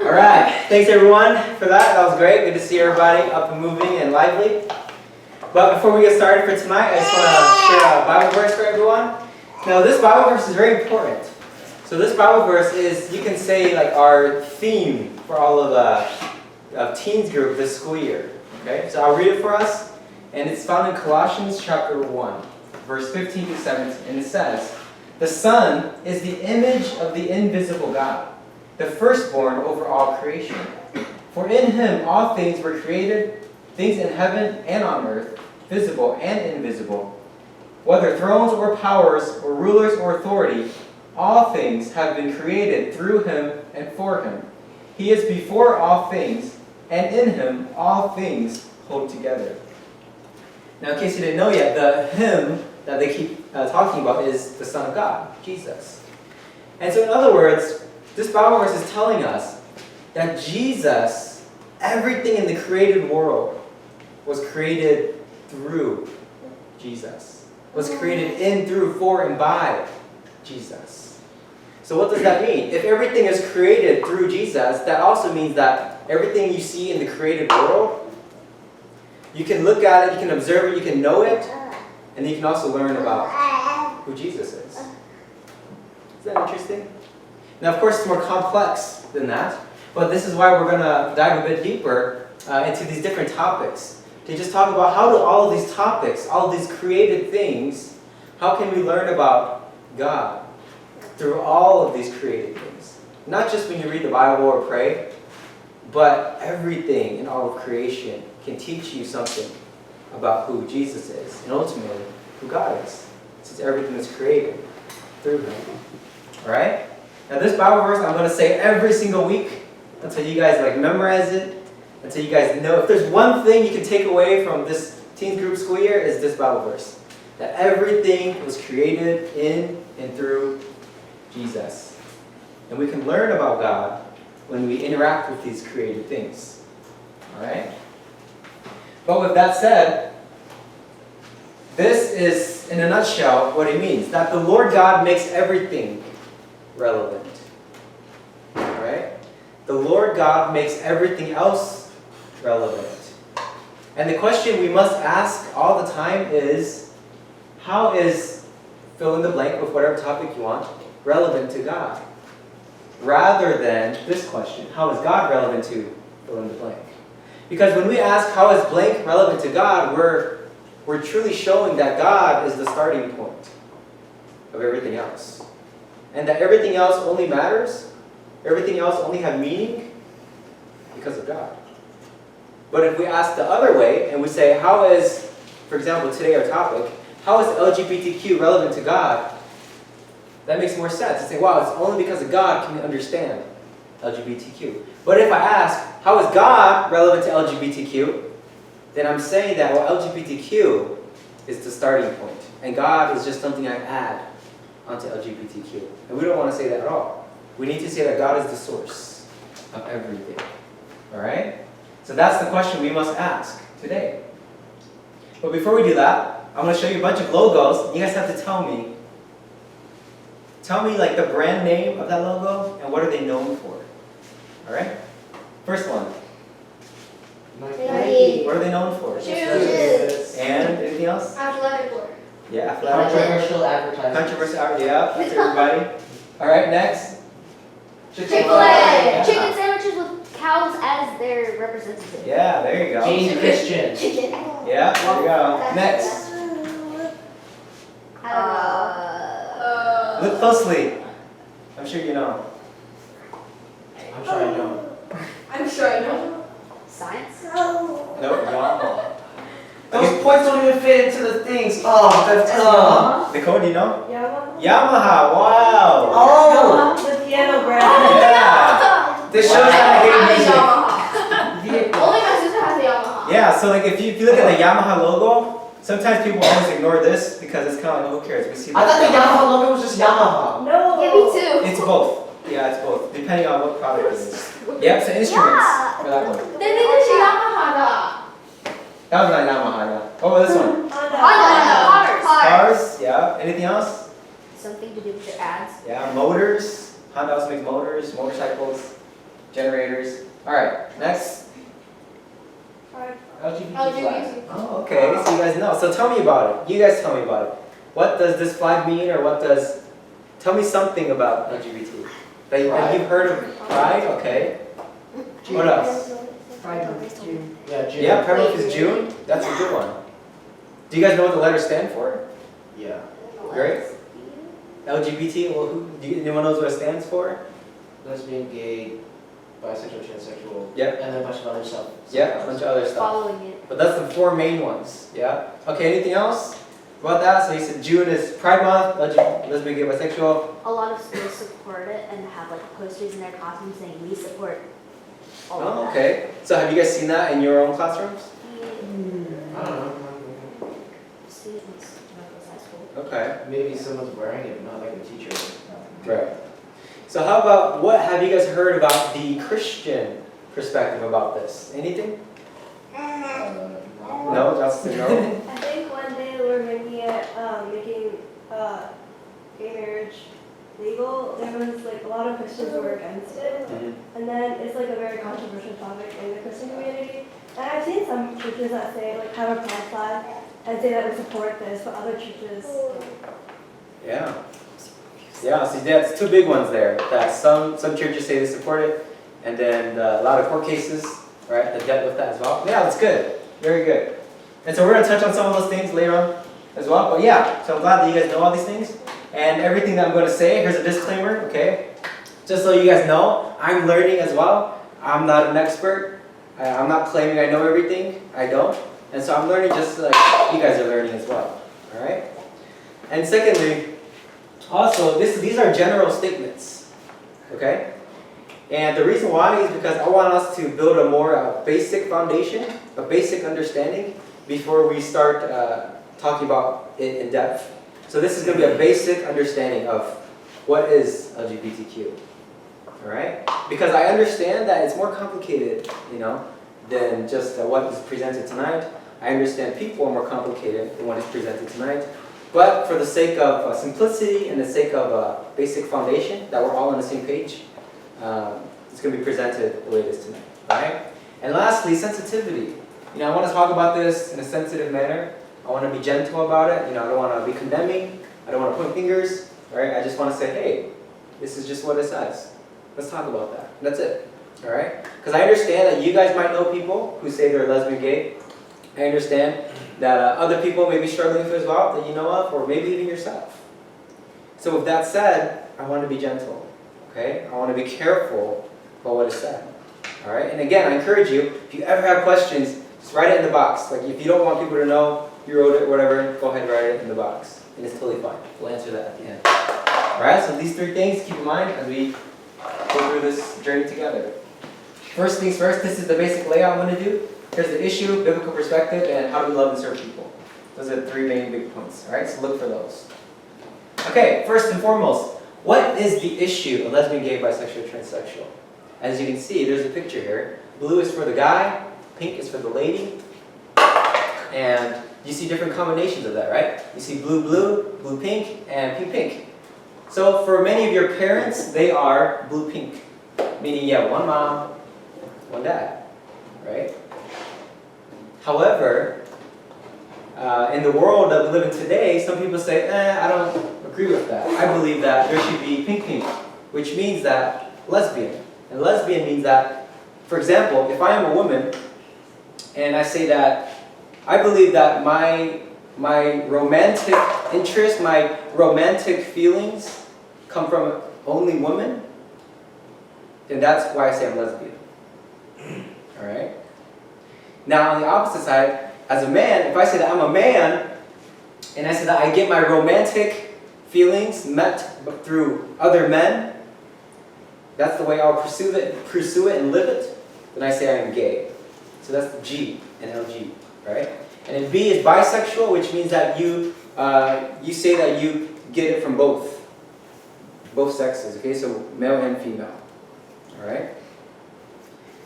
All right, thanks everyone for that. That was great. Good to see everybody up and moving and lively. But before we get started for tonight, I just want to share a Bible verse for everyone. Now, this Bible verse is very important. So this Bible verse is, you can say, like our theme for all of the teens group this school year. Okay, so I'll read it for us, and it's found in Colossians chapter 1, verse 15 to 17, and it says, "The Son is the image of the invisible God, the firstborn over all creation. For in him all things were created, things in heaven and on earth, visible and invisible. Whether thrones or powers or rulers or authority, all things have been created through him and for him. He is before all things, and in him all things hold together." Now, in case you didn't know yet, the him that they keep talking about is the Son of God, Jesus. And so in other words, this Bible verse is telling us that Jesus, everything in the created world, was created through Jesus. Was created in, through, for, and by Jesus. So what does that mean? If everything is created through Jesus, that also means that everything you see in the created world, you can look at it, you can observe it, you can know it, and you can also learn about who Jesus is. Is that interesting? Now, of course, it's more complex than that, but this is why we're going to dive a bit deeper into these different topics. To just talk about how do all of these topics, all of these created things, how can we learn about God through all of these created things? Not just when you read the Bible or pray, but everything in all of creation can teach you something about who Jesus is, and ultimately who God is, since everything is created through him. Alright? Now this Bible verse I'm going to say every single week until you guys memorize it, until you guys know. If there's one thing you can take away from this teen group school year, is this Bible verse. That everything was created in and through Jesus. And we can learn about God when we interact with these created things. Alright? But with that said, this is, in a nutshell, what it means. That the Lord God makes everything relevant. Alright? The Lord God makes everything else relevant. And the question we must ask all the time is, how is fill in the blank with whatever topic you want relevant to God? Rather than this question, how is God relevant to fill in the blank? Because when we ask how is blank relevant to God, we're truly showing that God is the starting point of everything else. And that everything else only matters, everything else only has meaning because of God. But if we ask the other way and we say, how is, for example, today our topic, how is LGBTQ relevant to God? That makes more sense. To say, wow, it's only because of God can we understand LGBTQ. But if I ask, how is God relevant to LGBTQ? Then I'm saying that, well, LGBTQ is the starting point. And God is just something I add onto LGBTQ. And we don't want to say that at all. We need to say that God is the source of everything. Alright? So that's the question we must ask today. But before we do that, I'm going to show you a bunch of logos. You guys have to tell me the brand name of that logo and what are they known for. Alright? First one. Nike. What are they known for? Shoes. And anything else? Athletic wear. Yeah, athletic. Controversial advertising. Controversial advertising. Yeah, that's everybody. Alright, next. Chick-fil-A. Chicken sandwiches with cows as their representative. Yeah, there you go. James Christian. Chicken. Yeah, there you go. Next. Look closely. I'm sure you know. I'm sure I know. I'm sure I know. Science? Nope, wrong. Those points don't even fit into the things. Oh, that's Nicole, do you know? Yamaha. Yamaha, wow. Oh! The piano brand. Yeah. This shows that I hate music. Vehicle. Only my sister has a Yamaha. Yeah, so if you look at the Yamaha logo, sometimes people always ignore this because it's kind of like, who cares? We see I thought the Yamaha logo was just Yamaha. No. Yeah, me too. It's both. Yeah, it's both, depending on what product it is. Yep, so instruments for that one. Then there's a Yamaha. That was not Yamaha, yeah. What was this one? Honda. Cars, yeah. Anything else? Something to do with your ads. Yeah, motors. Honda also makes motors, motorcycles. generators. All right, next. LGBT flag. LGBT. Oh, okay, so you guys know. So tell me about it. You guys tell me about it. What does this flag mean, or what does... Tell me something about LGBT. That you've heard of Pride? Okay. What else? Pride Month, June. Yeah, June. Yeah, Pride Month is June. That's a good one. Do you guys know what the letters stand for? Yeah. Great. LGBT, well, anyone knows what it stands for? Lesbian, gay, bisexual, transsexual. Yep. And then a bunch of other stuff. Yeah, a bunch of other stuff. Following it. But that's the 4 main ones, yeah? Okay, anything else about that? So you said June is Pride Month, lesbian, gay, bisexual. A lot of schools support it and have like posters in their classrooms saying we support all of Oh, that. okay. So have you guys seen that in your own classrooms? I don't know. Students in high school. Okay. Maybe someone's wearing it, but not like a teacher. Right. So how about, what have you guys heard about the Christian perspective about this? Anything? No, Justin, no? I think one day they were making gay marriage legal. There was like a lot of Christians who were against it, Mhm. and then it's like a very controversial topic in the Christian community. And I've seen some churches that say like have a pride flag and say that we support this, but other churches. Yeah. Yeah, see, that's 2 big ones there. That some churches say they support it, and then a lot of court cases, right, that dealt with that as well. Yeah, that's good. Very good. And so we're going to touch on some of those things later on as well. But yeah, so I'm glad that you guys know all these things. And everything that I'm going to say, here's a disclaimer, okay? Just so you guys know, I'm learning as well. I'm not an expert. I'm not claiming I know everything. I don't. And so I'm learning just like you guys are learning as well. All right? And secondly, also, these are general statements, okay? And the reason why is because I want us to build a more basic foundation, a basic understanding, before we start talking about it in depth. So this is going to be a basic understanding of what is LGBTQ, all right? Because I understand that it's more complicated, than just what is presented tonight. I understand people are more complicated than what is presented tonight. But for the sake of simplicity and the sake of a basic foundation, that we're all on the same page, it's going to be presented the way it is tonight, all right? And lastly, sensitivity. I want to talk about this in a sensitive manner. I want to be gentle about it. I don't want to be condemning. I don't want to point fingers, all right? I just want to say, hey, this is just what it says. Let's talk about that. That's it, all right? Because I understand that you guys might know people who say they're lesbian, gay. I understand that other people may be struggling with it as well, that you know of, or maybe even yourself. So with that said, I want to be gentle, okay? I want to be careful about what is said, all right? And again, I encourage you, if you ever have questions, just write it in the box. Like if you don't want people to know you wrote it, whatever, go ahead and write it in the box. And it's totally fine. We'll answer that at the end. All right, so these 3 things keep in mind as we go through this journey together. First things first, this is the basic layout I'm going to do. Here's the issue, biblical perspective, and how do we love and serve people. Those are the 3 main big points, all right? So look for those. Okay, first and foremost, what is the issue of lesbian, gay, bisexual, transsexual? As you can see, there's a picture here. Blue is for the guy, pink is for the lady, and you see different combinations of that, right? You see blue, blue, blue, pink, and pink, pink. So for many of your parents, they are blue, pink, meaning you have one mom, one dad, right? However, in the world that we live in today, some people say, I don't agree with that. I believe that there should be pink, pink, which means that lesbian. And lesbian means that, for example, if I am a woman, and I say that I believe that my romantic interest, my romantic feelings come from only women, then that's why I say I'm lesbian. All right? Now, on the opposite side, as a man, if I say that I'm a man, and I say that I get my romantic feelings met through other men, that's the way I'll pursue it and live it, then I say I am gay. So that's the G in LG, right? And then B is bisexual, which means that you say that you get it from both sexes, okay? So male and female, all right?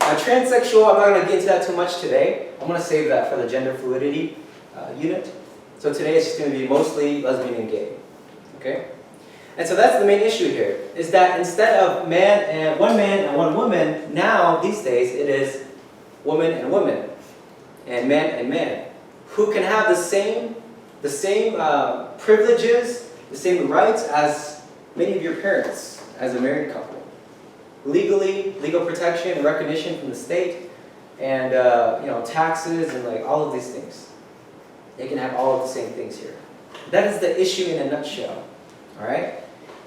Now transsexual, I'm not going to get into that too much today. I'm going to save that for the gender fluidity unit. So today it's just going to be mostly lesbian and gay, okay? And so that's the main issue here, is that instead of one man and one woman, now, these days, it is woman and woman, and man and man, who can have the same privileges, the same rights as many of your parents as a married couple. Legally, legal protection and recognition from the state, and taxes and like all of these things. They can have all of the same things here. That is the issue in a nutshell. All right.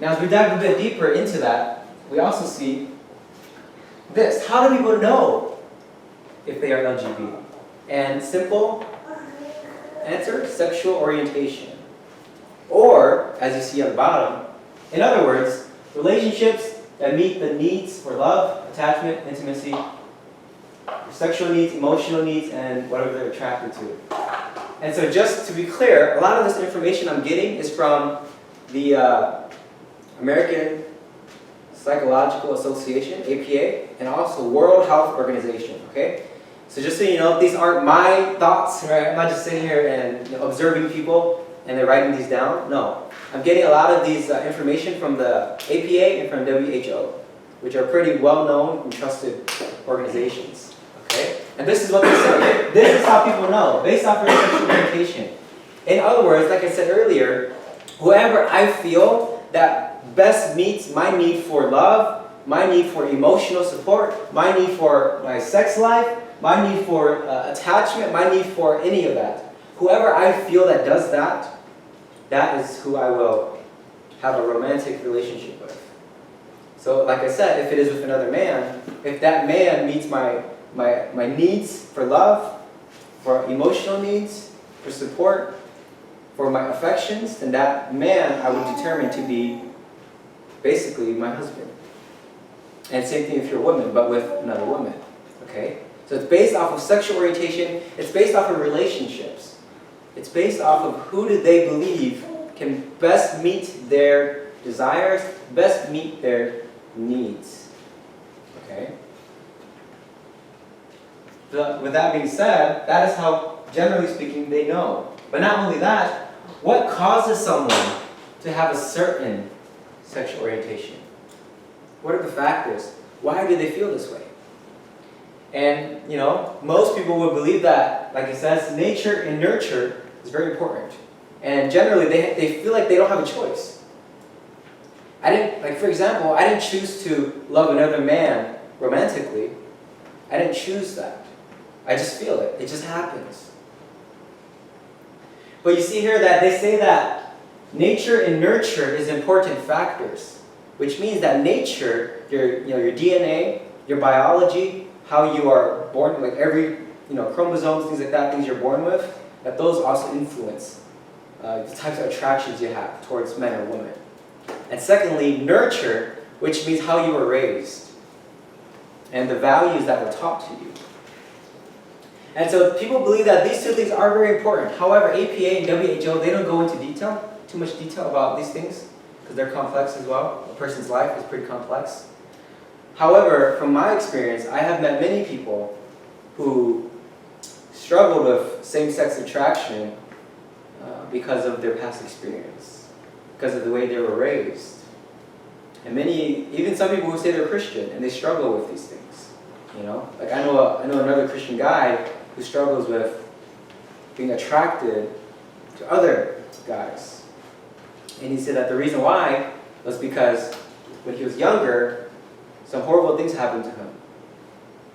Now, as we dive a bit deeper into that, we also see this. How do people know if they are LGBT? And simple answer: sexual orientation. Or, as you see on the bottom, in other words, relationships that meet the needs for love, attachment, intimacy, sexual needs, emotional needs, and whatever they're attracted to. And so just to be clear, a lot of this information I'm getting is from the American Psychological Association, APA, and also World Health Organization, okay? So just so you know, these aren't my thoughts, right? I'm not just sitting here and observing people and they're writing these down. No. I'm getting a lot of these information from the APA and from WHO, which are pretty well-known and trusted organizations. Okay? And this is what they say. This is how people know, based off their sexual orientation. In other words, like I said earlier, whoever I feel that best meets my need for love, my need for emotional support, my need for my sex life, my need for attachment, my need for any of that. Whoever I feel that does that, that is who I will have a romantic relationship with. So like I said, if it is with another man, if that man meets my needs for love, for emotional needs, for support, for my affections, then that man I would determine to be basically my husband. And same thing if you're a woman, but with another woman. Okay? So it's based off of sexual orientation, it's based off of relationships. It's based off of who do they believe can best meet their desires, best meet their needs. Okay? With that being said, that is how, generally speaking, they know. But not only that, what causes someone to have a certain sexual orientation? What are the factors? Why do they feel this way? And, most people would believe that, like it says, nature and nurture is very important. And generally, they feel like they don't have a choice. For example, I didn't choose to love another man romantically. I didn't choose that. I just feel it. It just happens. But you see here that they say that nature and nurture is important factors, which means that nature, your DNA, your biology, how you are born, like every chromosomes, things like that, things you're born with, that those also influence the types of attractions you have towards men or women. And secondly, nurture, which means how you were raised and the values that were taught to you. And so people believe that these two things are very important. However, APA and WHO, they don't go into too much detail about these things because they're complex as well. A person's life is pretty complex. However, from my experience, I have met many people who struggled with same-sex attraction because of their past experience, because of the way they were raised. And even some people who say they're Christian and they struggle with these things. Like I know another Christian guy who struggles with being attracted to other guys. And he said that the reason why was because when he was younger, some horrible things happened to him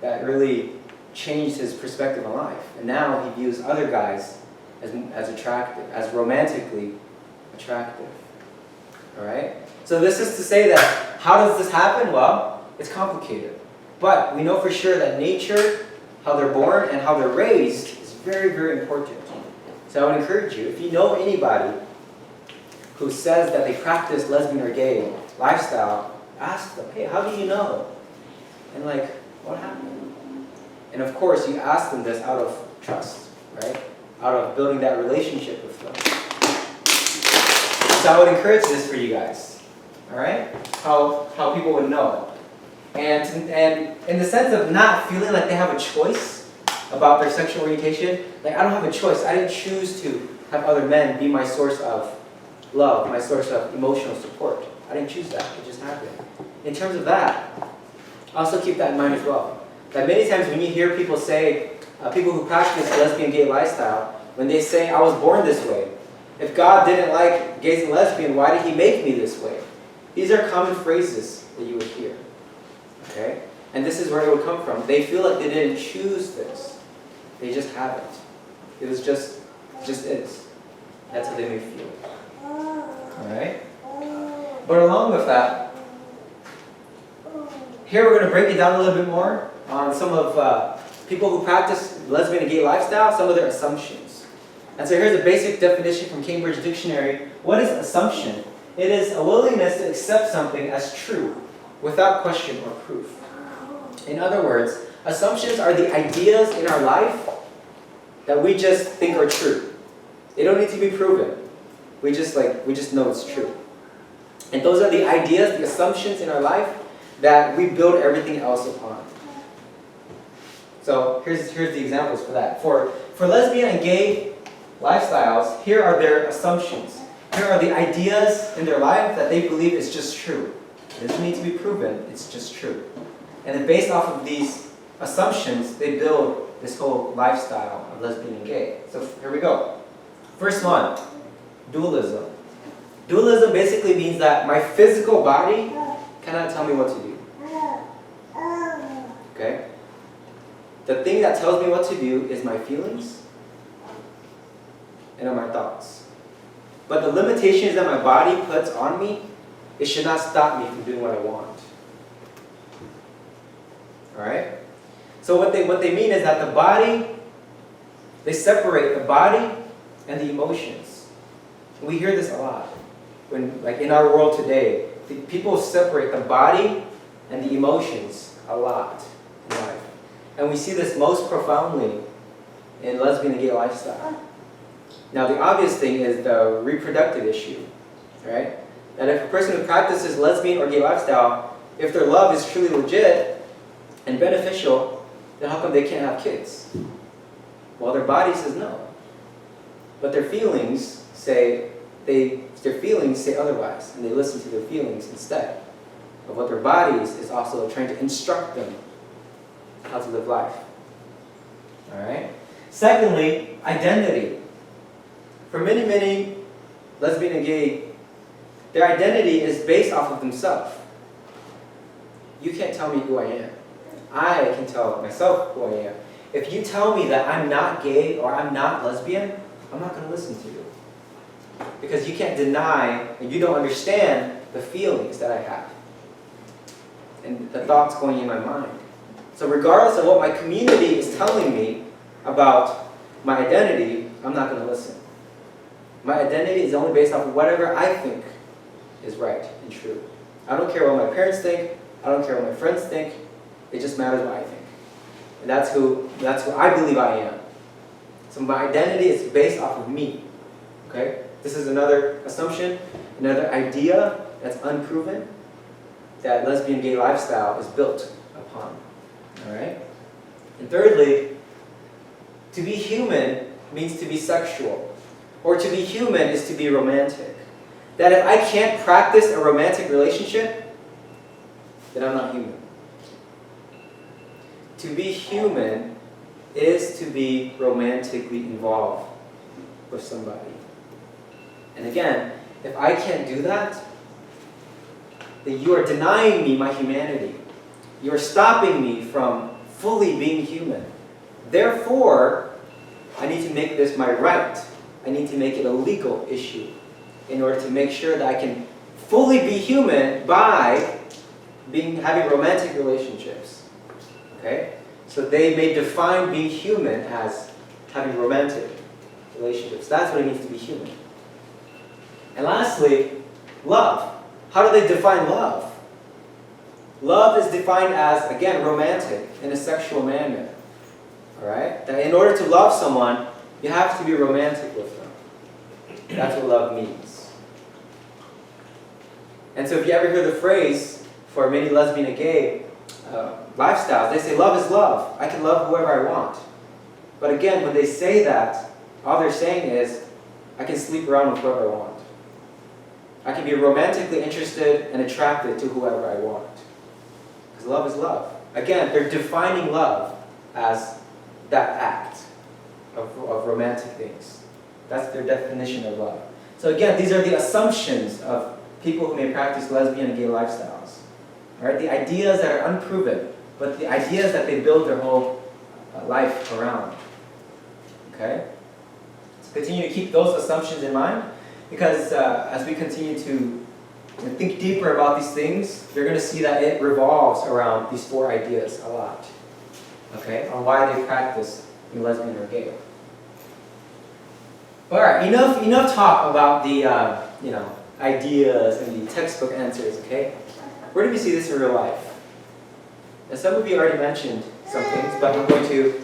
that really changed his perspective on life. And now he views other guys as attractive, as romantically attractive. All right? So this is to say that, how does this happen? Well, it's complicated. But we know for sure that nature, how they're born, and how they're raised is very, very important. So I would encourage you, if you know anybody who says that they practice lesbian or gay lifestyle, ask them, hey, how do you know? And what happened? And of course, you ask them this out of trust, right? Out of building that relationship with them. So I would encourage this for you guys, all right? How people would know. And in the sense of not feeling like they have a choice about their sexual orientation, I don't have a choice. I didn't choose to have other men be my source of love, my source of emotional support. I didn't choose that. It just happened. In terms of that, Also keep that in mind as well. That many times when you hear people say, people who practice lesbian gay lifestyle, when they say, I was born this way. If God didn't like gays and lesbian, why did he make me this way? These are common phrases that you would hear. Okay? And this is where it would come from. They feel like they didn't choose this. They just have it. It was just is. That's how they may feel. Alright? But along with that, here we're going to break it down a little bit more on some of people who practice lesbian and gay lifestyle, some of their assumptions. And so here's a basic definition from Cambridge Dictionary. What is assumption? It is a willingness to accept something as true, without question or proof. In other words, assumptions are the ideas in our life that we just think are true. They don't need to be proven. We just know it's true. And those are the ideas, the assumptions in our life that we build everything else upon. So here's the examples for that. For lesbian and gay lifestyles, here are their assumptions. Here are the ideas in their life that they believe is just true. It doesn't need to be proven, it's just true. And then based off of these assumptions, they build this whole lifestyle of lesbian and gay. So here we go. First one, dualism. Dualism basically means that my physical body cannot tell me what to do. Okay? The thing that tells me what to do is my feelings and my thoughts. But the limitations that my body puts on me, it should not stop me from doing what I want. Alright? So what they mean is that the body, they separate the body and the emotions. We hear this a lot. When, like in our world today, people separate the body and the emotions a lot in life. And we see this most profoundly in lesbian and gay lifestyle. Now the obvious thing is the reproductive issue, right? That if a person who practices lesbian or gay lifestyle, if their love is truly legit and beneficial, then how come they can't have kids? Well, their body says no. But their feelings say otherwise, and they listen to their feelings instead of what their bodies is also trying to instruct them how to live life. Alright? Secondly, identity. For many, many lesbian and gay, their identity is based off of themselves. You can't tell me who I am. I can tell myself who I am. If you tell me that I'm not gay or I'm not lesbian, I'm not going to listen to you. Because you can't deny and you don't understand the feelings that I have and the thoughts going in my mind. So regardless of what my community is telling me about my identity, I'm not going to listen. My identity is only based off of whatever I think is right and true. I don't care what my parents think. I don't care what my friends think. It just matters what I think. And that's who I believe I am. So my identity is based off of me. Okay? This is another assumption, another idea that's unproven that lesbian gay lifestyle is built upon. Alright? And thirdly, to be human means to be sexual. Or to be human is to be romantic. That if I can't practice a romantic relationship, then I'm not human. To be human is to be romantically involved with somebody. And again, if I can't do that, then you are denying me my humanity. You are stopping me from fully being human. Therefore, I need to make this my right. I need to make it a legal issue in order to make sure that I can fully be human by having romantic relationships. Okay? So they may define being human as having romantic relationships. That's what it means to be human. And lastly, love. How do they define love? Love is defined as, again, romantic in a sexual manner. Alright? That in order to love someone, you have to be romantic with them. That's what love means. And so if you ever hear the phrase for many lesbian and gay lifestyles, they say love is love. I can love whoever I want. But again, when they say that, all they're saying is, I can sleep around with whoever I want. I can be romantically interested and attracted to whoever I want. Because love is love. Again, they're defining love as that act of romantic things. That's their definition of love. So again, these are the assumptions of people who may practice lesbian and gay lifestyles. All right? The ideas that are unproven, but the ideas that they build their whole life around. Okay? So continue to keep those assumptions in mind, because as we continue to think deeper about these things, you're going to see that it revolves around these 4 ideas a lot. Okay? On why they practice being lesbian or gay. All right, enough talk about the ideas and the textbook answers. Okay, where do we see this in real life? Now, some of you already mentioned some things, but I'm going to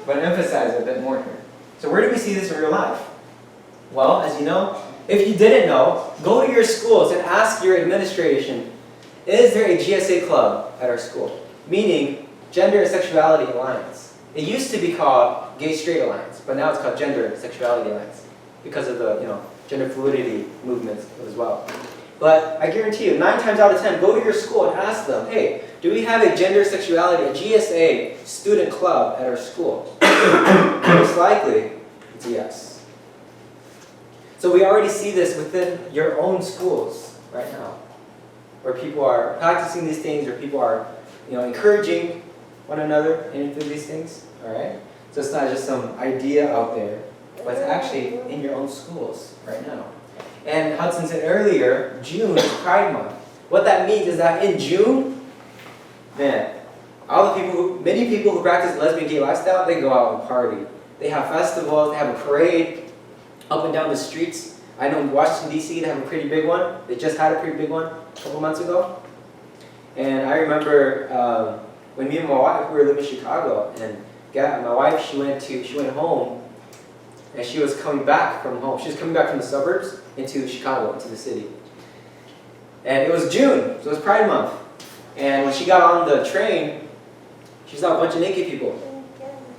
emphasize a bit more here. So, where do we see this in real life? Well, as you know, if you didn't know, go to your schools and ask your administration: is there a GSA club at our school? Meaning Gender and Sexuality Alliance. It used to be called Gay Straight Alliance, but now it's called Gender and Sexuality Alliance because of the gender fluidity movements as well. But I guarantee you, 9 times out of 10, go to your school and ask them, hey, do we have a gender sexuality, a GSA student club at our school? Most likely, it's a yes. So we already see this within your own schools right now, where people are practicing these things, or people are encouraging one another into these things. All right? So it's not just some idea out there, but it's actually in your own schools right now. And Hudson said earlier, June is Pride Month. What that means is that in June, man, many people who practice lesbian gay lifestyle, they go out and party. They have festivals, they have a parade up and down the streets. I know in Washington, D.C., they have a pretty big one. They just had a pretty big one a couple months ago. And I remember when me and my wife, we were living in Chicago, and my wife, she went home, and she was coming back from home. She was coming back from the suburbs into Chicago, into the city. And it was June, so it was Pride Month. And when she got on the train, she saw a bunch of naked people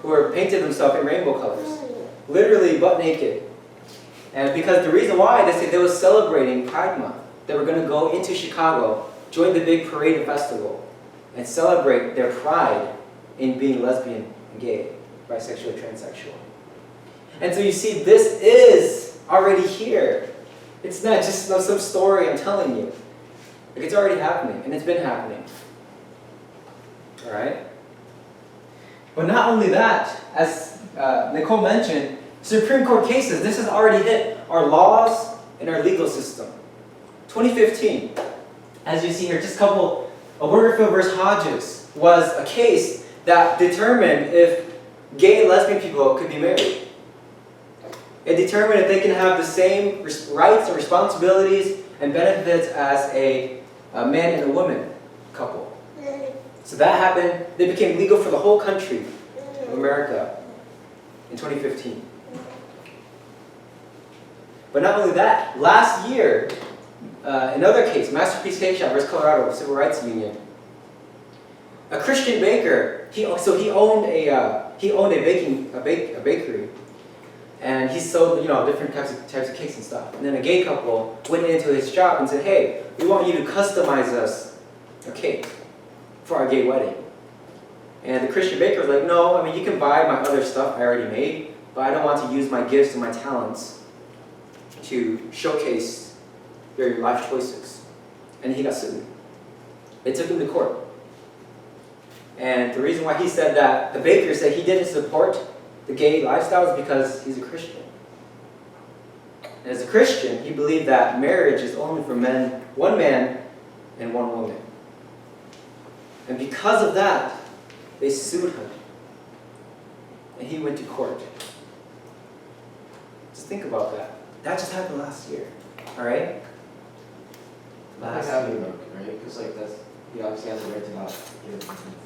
who were painted themselves in rainbow colors, literally butt naked. And because the reason why, they said they were celebrating Pride Month. They were going to go into Chicago, join the big parade and festival, and celebrate their pride in being lesbian and gay, bisexual, transsexual. And so you see, this is already here. It's not just some story I'm telling you. Like, it's already happening, and it's been happening. All right? But not only that, as Nicole mentioned, Supreme Court cases, this has already hit our laws and our legal system. 2015, as you see here, just a couple, Obergefell versus Hodges was a case that determined if gay and lesbian people could be married. It determined if they can have the same rights and responsibilities and benefits as a man and a woman couple. So that happened. They became legal for the whole country of America in 2015. But not only that, last year, another case, Masterpiece Cake Shop versus Colorado Civil Rights Union. A Christian baker, he owned a bakery, and he sold different types of cakes and stuff. And then a gay couple went into his shop and said, "Hey, we want you to customize us a cake for our gay wedding." And the Christian baker was like, "No, I mean you can buy my other stuff I already made, but I don't want to use my gifts and my talents to showcase your life choices." And he got sued. They took him to court. And the reason why he said that, the baker said he didn't support the gay lifestyle is because he's a Christian. And as a Christian, he believed that marriage is only for men, one man and one woman. And because of that, they sued him. And he went to court. Just think about that. That just happened last year. Alright? That's happening, right? Because that's, you obviously have the right to not give.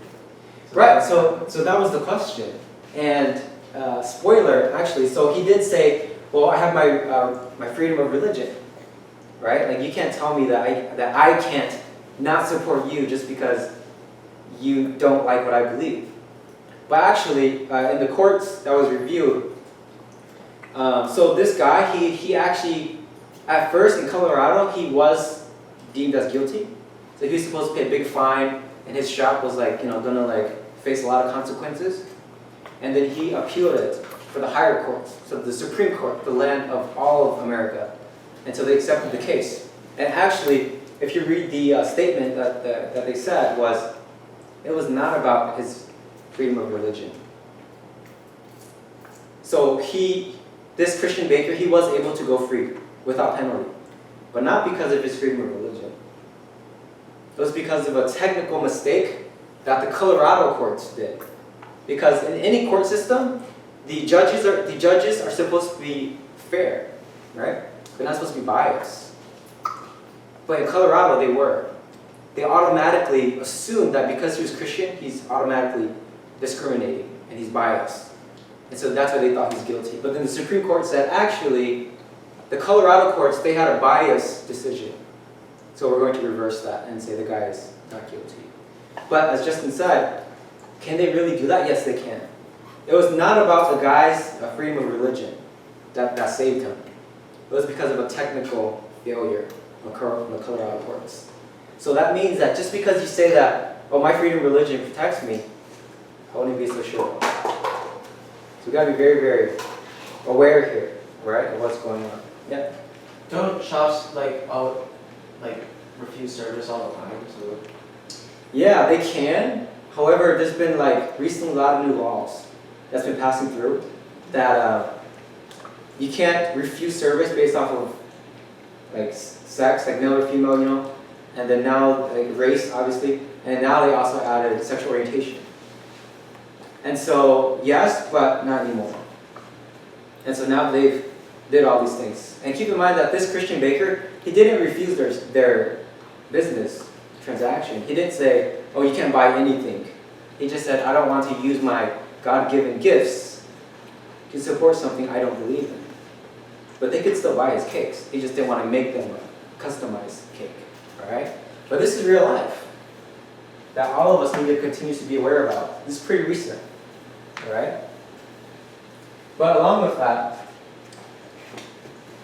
Right, so that was the question. And spoiler, actually, so he did say, well, I have my freedom of religion, right? Like, you can't tell me that I can't not support you just because you don't like what I believe. But actually, in the courts that was reviewed, so this guy, he actually, at first in Colorado, he was deemed as guilty. So he was supposed to pay a big fine, and his shop was like, gonna like face a lot of consequences. And then he appealed it for the higher courts, so the Supreme Court, the land of all of America. And so they accepted the case. And actually, if you read the statement that they said it was not about his freedom of religion. So this Christian baker, he was able to go free without penalty, but not because of his freedom of religion. It was because of a technical mistake that the Colorado courts did. Because in any court system, the judges are supposed to be fair, right? They're not supposed to be biased. But in Colorado, they were. They automatically assumed that because he was Christian, he's automatically discriminating and he's biased. And so that's why they thought he's guilty. But then the Supreme Court said, actually, the Colorado courts, they had a biased decision. So we're going to reverse that and say the guy is not guilty. But as Justin said, can they really do that? Yes, they can. It was not about the guy's freedom of religion that saved him. It was because of a technical failure in the Colorado courts. So that means that just because you say that, oh, my freedom of religion protects me, I wouldn't be so sure. So we gotta be very, very aware here, right, of what's going on. Yeah. Don't shops refuse service all the time? So Yeah, they can. However, there's been recently a lot of new laws that's been passing through that you can't refuse service based off of sex, male or female, and then now race, obviously, and now they also added sexual orientation. And so yes, but not anymore. And so now they've did all these things. And keep in mind that this Christian baker, he didn't refuse their business transaction. He didn't say, oh, you can't buy anything. He just said, I don't want to use my God-given gifts to support something I don't believe in. But they could still buy his cakes. He just didn't want to make them a customized cake. All right? But this is real life that all of us need to continue to be aware about. This is pretty recent. All right? But along with that,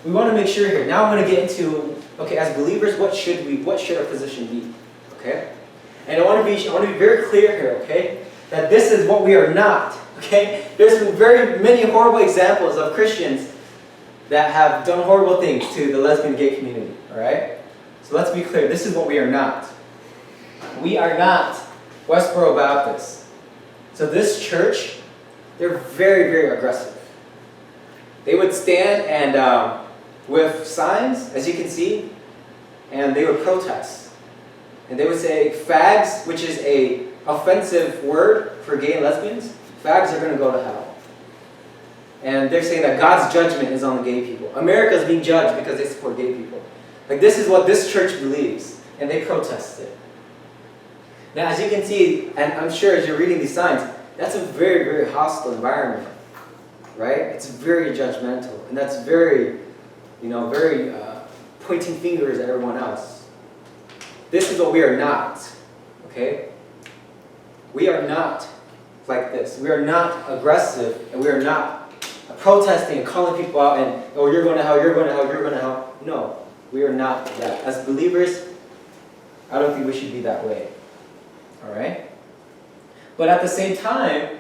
we want to make sure here. Now I'm going to get into, okay, as believers, what should our position be? Okay? And I want to be very clear here, okay? That this is what we are not. Okay? There's been very many horrible examples of Christians that have done horrible things to the lesbian gay community. Alright? So let's be clear. This is what we are not. We are not Westboro Baptist. So this church, they're very, very aggressive. They would stand and with signs, as you can see, and they would protest. And they would say, fags, which is a offensive word for gay and lesbians, fags are going to go to hell. And they're saying that God's judgment is on the gay people. America is being judged because they support gay people. This is what this church believes, and they protest it. Now, as you can see, and I'm sure as you're reading these signs, that's a very, very hostile environment, right? It's very judgmental, and that's very, very pointing fingers at everyone else. This is what we are not, okay? We are not like this. We are not aggressive, and we are not protesting and calling people out and, oh, you're going to hell, you're going to hell, you're going to hell. No, we are not that. As believers, I don't think we should be that way. All right? But at the same time,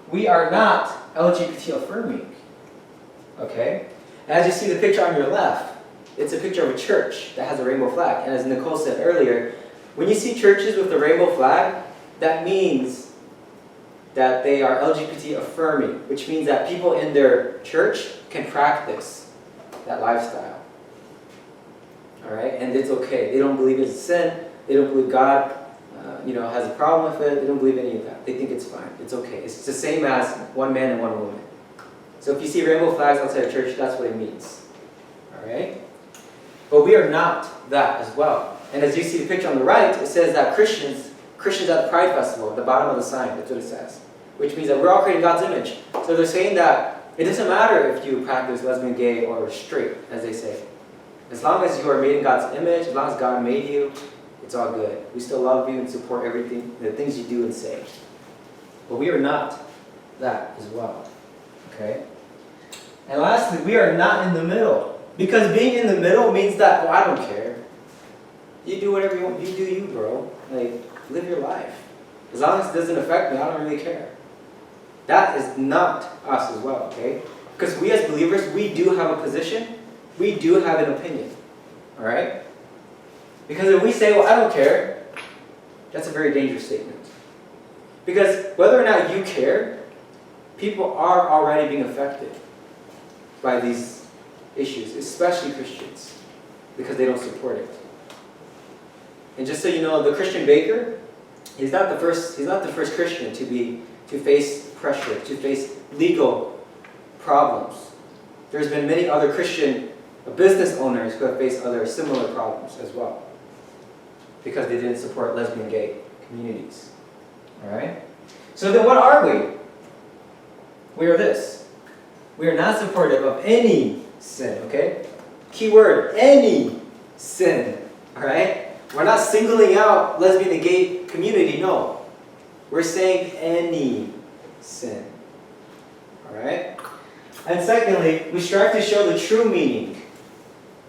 we are not LGBT affirming. Okay? As you see the picture on your left, it's a picture of a church that has a rainbow flag. And as Nicole said earlier, when you see churches with the rainbow flag, that means that they are LGBT affirming, which means that people in their church can practice that lifestyle. All right? And it's okay. They don't believe it's a sin. They don't believe God has a problem with it. They don't believe any of that. They think it's fine. It's okay. It's the same as one man and one woman. So if you see rainbow flags outside a church, that's what it means. All right? But we are not that as well. And as you see the picture on the right, it says that Christians at the Pride Festival, at the bottom of the sign, that's what it says. Which means that we're all creating God's image. So they're saying that it doesn't matter if you practice lesbian, gay, or straight, as they say. As long as you are made in God's image, as long as God made you, it's all good. We still love you and support everything, the things you do and say. But we are not that as well. Okay? And lastly, we are not in the middle. Because being in the middle means that, I don't care. You do whatever you want. You do you, bro. Like, live your life. As long as it doesn't affect me, I don't really care. That is not us as well, okay? Because we as believers, we do have a position. We do have an opinion. All right? Because if we say, well, I don't care, that's a very dangerous statement. Because whether or not you care, people are already being affected by these issues, especially Christians, because they don't support it. And just so you know, the Christian baker, he's not the first Christian to face pressure, to face legal problems. There's been many other Christian business owners who have faced other similar problems as well, because they didn't support lesbian gay communities. Alright? So then what are we? We are this. We are not supportive of any sin, okay? Key word, any sin. Alright? We're not singling out lesbian and gay community, no. We're saying any sin. Alright? And secondly, we strive to show the true meaning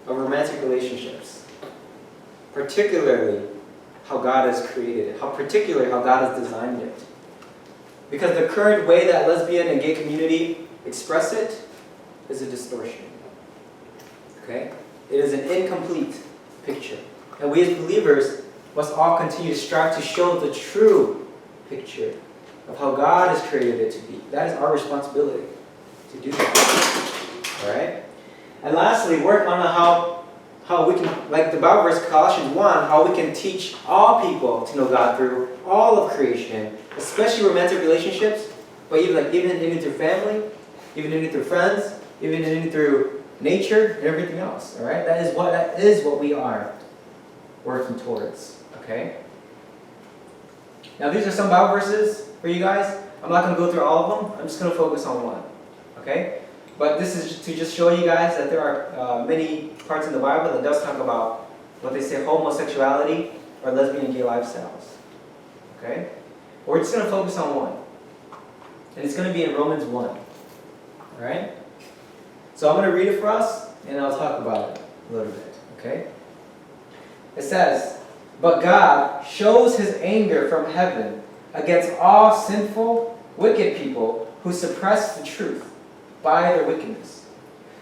of romantic relationships. Particularly how God has created it. Particularly how God has designed it. Because the current way that lesbian and gay community express it is a distortion. Okay? It is an incomplete picture. And we as believers must all continue to strive to show the true picture of how God has created it to be. That is our responsibility to do that. Alright? And lastly, work on how we can, like the Bible verse Colossians 1, how we can teach all people to know God through all of creation, especially romantic relationships, but even through family, even through friends, even through nature and everything else. All right, that is what we are working towards. Okay. Now these are some Bible verses for you guys. I'm not going to go through all of them. I'm just going to focus on one. Okay. But this is to just show you guys that there are many parts in the Bible that does talk about what they say homosexuality or lesbian and gay lifestyles. Okay? We're just going to focus on one. And it's going to be in Romans 1. Alright? So I'm going to read it for us, and I'll talk about it a little bit. Okay? It says, "But God shows His anger from heaven against all sinful, wicked people who suppress the truth by their wickedness.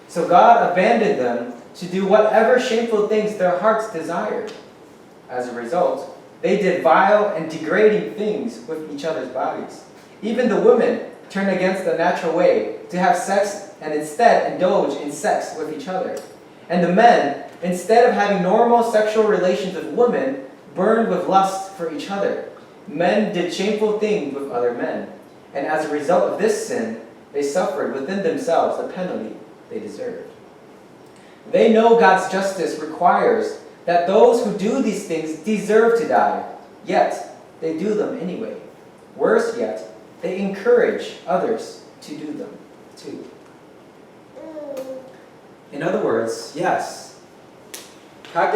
So God abandoned them to do whatever shameful things their hearts desired. As a result, they did vile and degrading things with each other's bodies. Even the women turned against the natural way to have sex and instead indulge in sex with each other. And the men, instead of having normal sexual relations with women, burned with lust for each other. Men did shameful things with other men. And as a result of this sin, they suffered within themselves the penalty they deserved. They know God's justice requires that those who do these things deserve to die, yet they do them anyway. Worse yet, they encourage others to do them too." In other words, yes, practice